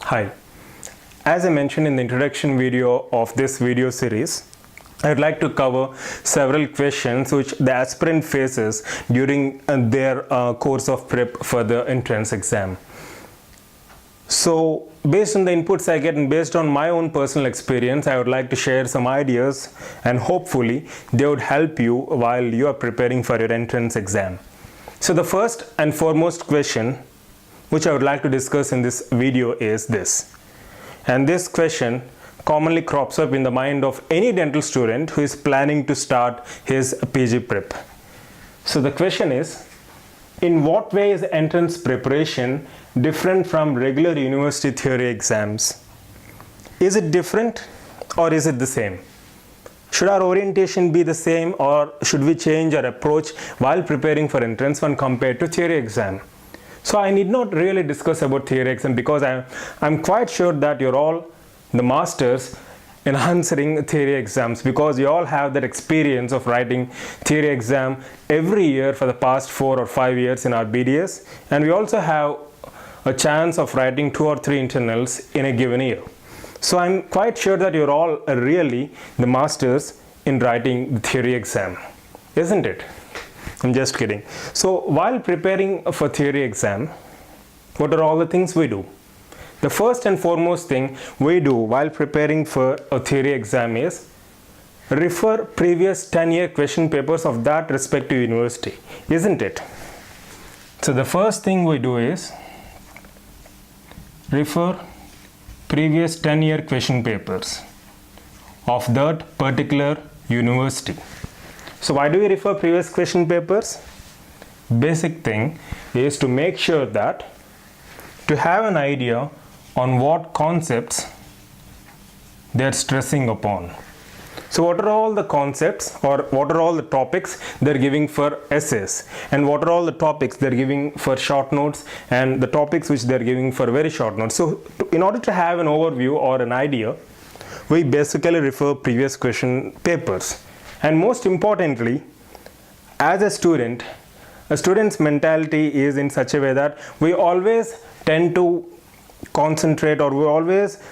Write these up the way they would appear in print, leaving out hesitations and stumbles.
Hi. As I mentioned in the introduction video of this video series, I would like to cover several questions which the aspirant faces during their course of prep for the entrance exam. So, based on the inputs I get and based on my own personal experience, I would like to share some ideas and hopefully they would help you while you are preparing for your entrance exam. So, the first and foremost question which I would like to discuss in this video is this. And this question commonly crops up in the mind of any dental student who is planning to start his PG prep. So the question is, in what way is entrance preparation different from regular university theory exams? Is it different or is it the same? Should our orientation be the same or should we change our approach while preparing for entrance when compared to theory exam? So I need not really discuss about theory exam because I'm quite sure that you're all the masters in answering theory exams because you all have that experience of writing theory exam every year for the past 4 or 5 years in our BDS, and we also have a chance of writing 2 or 3 internals in a given year. So I'm quite sure that you're all really the masters in writing the theory exam, isn't it? I'm just kidding. So while preparing for theory exam, what are all the things we do? The first and foremost thing we do while preparing for a theory exam is refer previous 10-year question papers of that respective university, isn't it? So the first thing we do is refer previous 10-year question papers of that particular university. So why do we refer previous question papers? Basic thing is to make sure that to have an idea on what concepts they are stressing upon. So what are all the concepts or what are all the topics they're giving for essays, and what are all the topics they're giving for short notes and the topics which they're giving for very short notes. So in order to have an overview or an idea, we basically refer previous question papers. And most importantly, as a student's mentality is in such a way that we always tend to concentrate or we always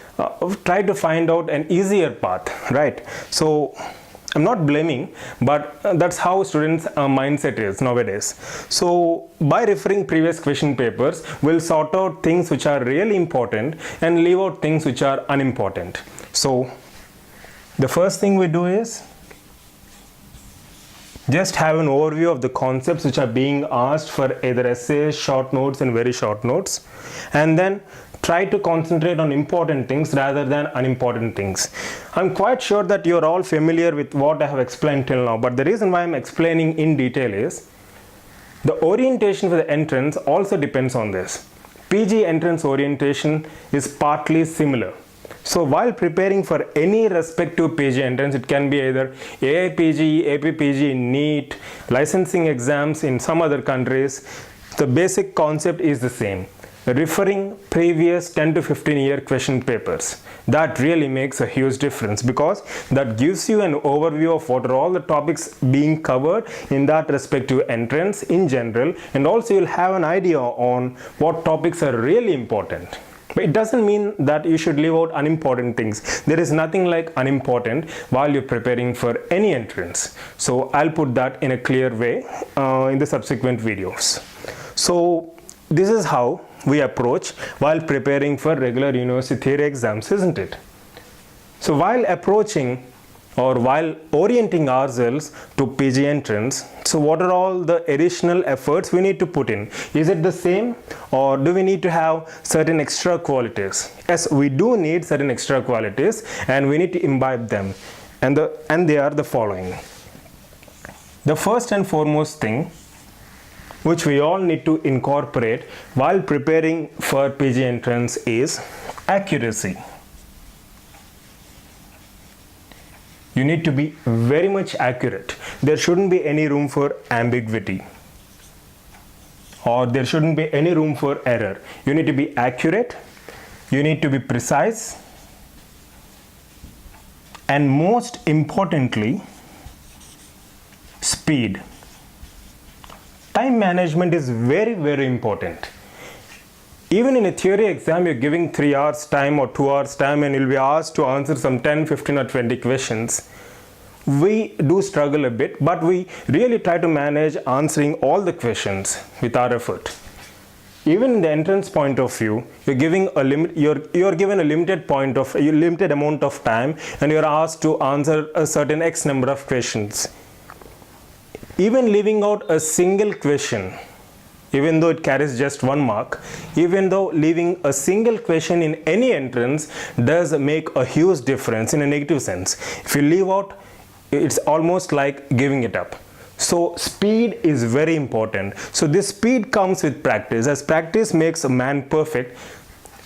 try to find out an easier path, right? So I'm not blaming, but that's how students' mindset is nowadays. So by referring previous question papers, we'll sort out things which are really important and leave out things which are unimportant. So the first thing we do is just have an overview of the concepts which are being asked for either essays, short notes and very short notes, and then try to concentrate on important things rather than unimportant things. I'm quite sure that you're all familiar with what I have explained till now, but the reason why I'm explaining in detail is the orientation for the entrance also depends on this. PG entrance orientation is partly similar. So while preparing for any respective PG entrance, it can be either AIPG, APPG, NEET, licensing exams in some other countries, the basic concept is the same. Referring previous 10 to 15 year question papers. That really makes a huge difference because that gives you an overview of what are all the topics being covered in that respective entrance in general, and also you'll have an idea on what topics are really important. But it doesn't mean that you should leave out unimportant things. There is nothing like unimportant while you're preparing for any entrance. So I'll put that in a clear way in the subsequent videos. So this is how we approach while preparing for regular university theory exams, isn't it? So while approaching or while orienting ourselves to PG entrance, so what are all the additional efforts we need to put in? Is it the same or do we need to have certain extra qualities? Yes, we do need certain extra qualities and we need to imbibe them, and they are the following. The first and foremost thing which we all need to incorporate while preparing for PG entrance is accuracy. You need to be very much accurate. There shouldn't be any room for ambiguity or there shouldn't be any room for error. You need to be accurate, you need to be precise, and most importantly, speed. Time management is very, very important. Even in a theory exam, you're giving 3 hours time or 2 hours time and you'll be asked to answer some 10, 15 or 20 questions. We do struggle a bit, but we really try to manage answering all the questions with our effort. Even in the entrance point of view, you're given a limited amount of time and you're asked to answer a certain X number of questions. Even leaving out a single question, even though it carries just 1 mark, even though leaving a single question in any entrance does make a huge difference in a negative sense. If you leave out, it's almost like giving it up. So speed is very important. So this speed comes with practice, as practice makes a man perfect.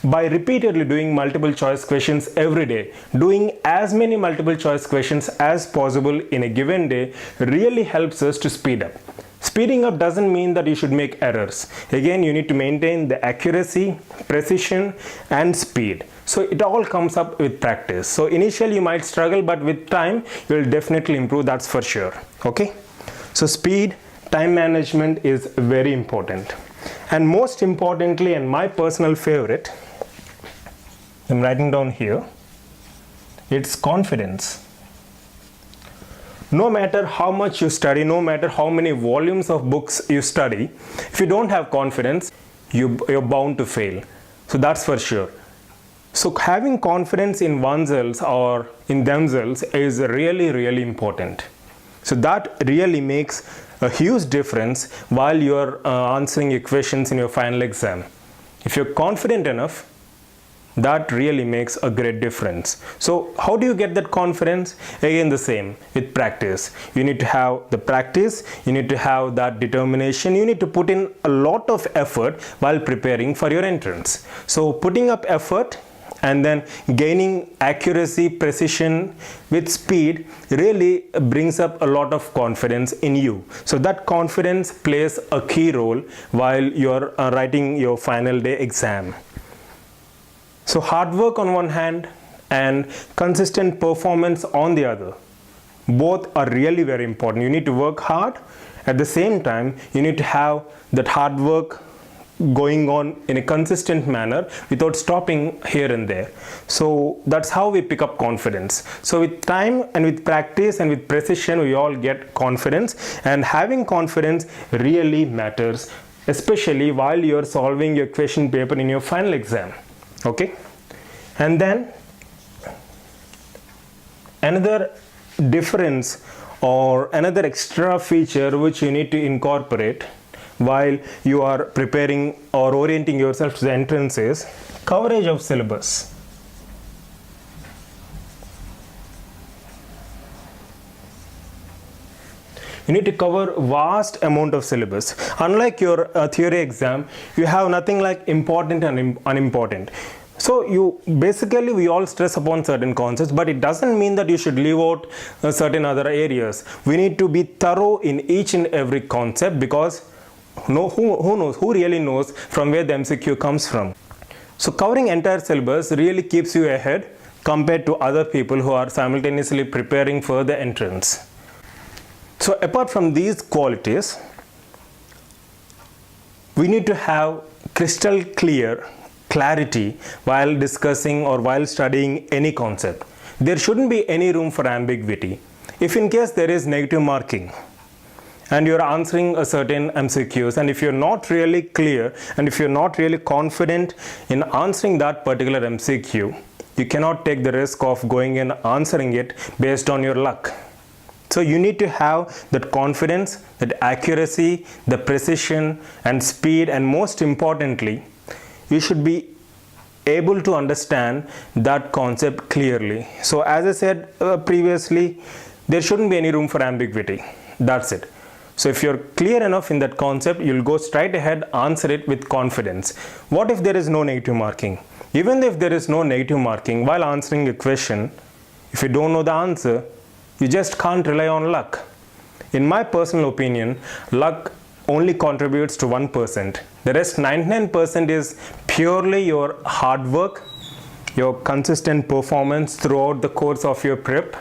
By repeatedly doing multiple choice questions every day, doing as many multiple choice questions as possible in a given day really helps us to speed up. Speeding up doesn't mean that you should make errors. Again, you need to maintain the accuracy, precision and speed. So it all comes up with practice. So initially you might struggle, but with time you will definitely improve, that's for sure. Okay? So speed, time management is very important. And most importantly, and my personal favorite, I'm writing down here, it's confidence. No matter how much you study, no matter how many volumes of books you study, if you don't have confidence, you're bound to fail. So that's for sure. So having confidence in oneself or in themselves is really, really important. So that really makes a huge difference while you're answering your questions in your final exam. If you're confident enough, that really makes a great difference. So how do you get that confidence? Again, the same with practice. You need to have the practice, you need to have that determination, you need to put in a lot of effort while preparing for your entrance. So putting up effort and then gaining accuracy, precision with speed really brings up a lot of confidence in you. So that confidence plays a key role while you're writing your final day exam. So hard work on one hand and consistent performance on the other. Both are really very important. You need to work hard. At the same time, you need to have that hard work going on in a consistent manner without stopping here and there. So that's how we pick up confidence. So with time and with practice and with precision, we all get confidence, and having confidence really matters, especially while you're solving your question paper in your final exam. Okay, and then another difference or another extra feature which you need to incorporate while you are preparing or orienting yourself to the entrance is coverage of syllabus. You need to cover vast amount of syllabus. Unlike your theory exam, you have nothing like important and unimportant. So we all stress upon certain concepts, but it doesn't mean that you should leave out certain other areas. We need to be thorough in each and every concept, because who really knows from where the MCQ comes from. So covering entire syllabus really keeps you ahead compared to other people who are simultaneously preparing for the entrance. So apart from these qualities, we need to have crystal clear clarity while discussing or while studying any concept. There shouldn't be any room for ambiguity. If in case there is negative marking and you're answering a certain MCQs, and if you're not really clear and if you're not really confident in answering that particular MCQ, you cannot take the risk of going and answering it based on your luck. So you need to have that confidence, that accuracy, the precision and speed, and most importantly, you should be able to understand that concept clearly. So as I said previously, there shouldn't be any room for ambiguity. That's it. So if you're clear enough in that concept, you'll go straight ahead, answer it with confidence. What if there is no negative marking? Even if there is no negative marking, while answering a question, if you don't know the answer, you just can't rely on luck. In my personal opinion, luck only contributes to 1%. The rest 99% is purely your hard work, your consistent performance throughout the course of your prep,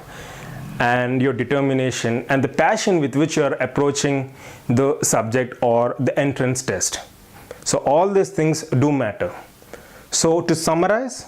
and your determination and the passion with which you are approaching the subject or the entrance test. So all these things do matter. So to summarize,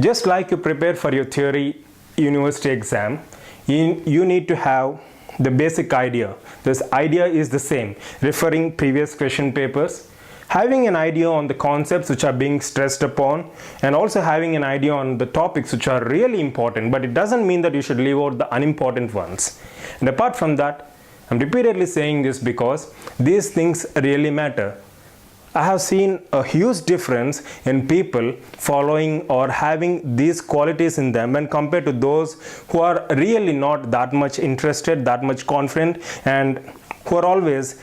just like you prepare for your theory university exam, you need to have the basic idea. This idea is the same, referring previous question papers, having an idea on the concepts which are being stressed upon, and also having an idea on the topics which are really important, but it doesn't mean that you should leave out the unimportant ones. And apart from that, I'm repeatedly saying this because these things really matter. I have seen a huge difference in people following or having these qualities in them when compared to those who are really not that much interested, that much confident, and who are always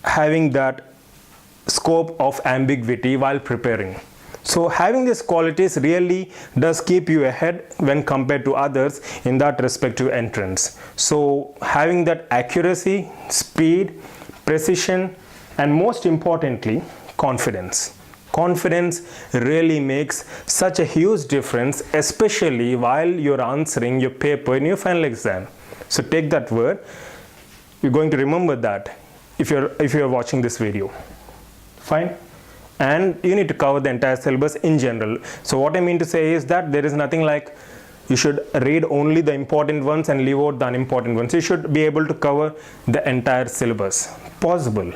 having that scope of ambiguity while preparing. So having these qualities really does keep you ahead when compared to others in that respective entrance. So having that accuracy, speed, precision, and most importantly, confidence. Confidence really makes such a huge difference, especially while you're answering your paper in your final exam. So take that word. You're going to remember that if you're watching this video. Fine? And you need to cover the entire syllabus in general. So what I mean to say is that there is nothing like you should read only the important ones and leave out the unimportant ones. You should be able to cover the entire syllabus. Possible.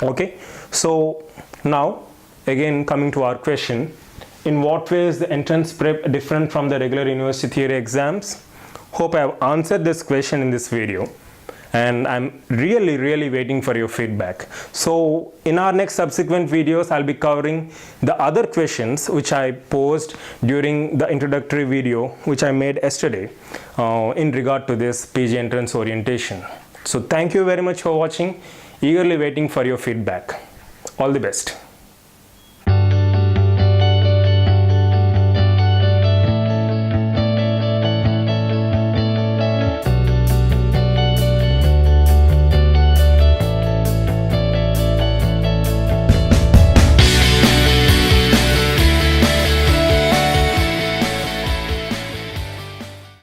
Okay? So now, again coming to our question, in what way is the entrance prep different from the regular university theory exams? Hope I have answered this question in this video, and I'm really waiting for your feedback. So in our next subsequent videos, I'll be covering the other questions which I posed during the introductory video which I made yesterday in regard to this PG entrance orientation. So thank you very much for watching. Eagerly waiting for your feedback. All the best.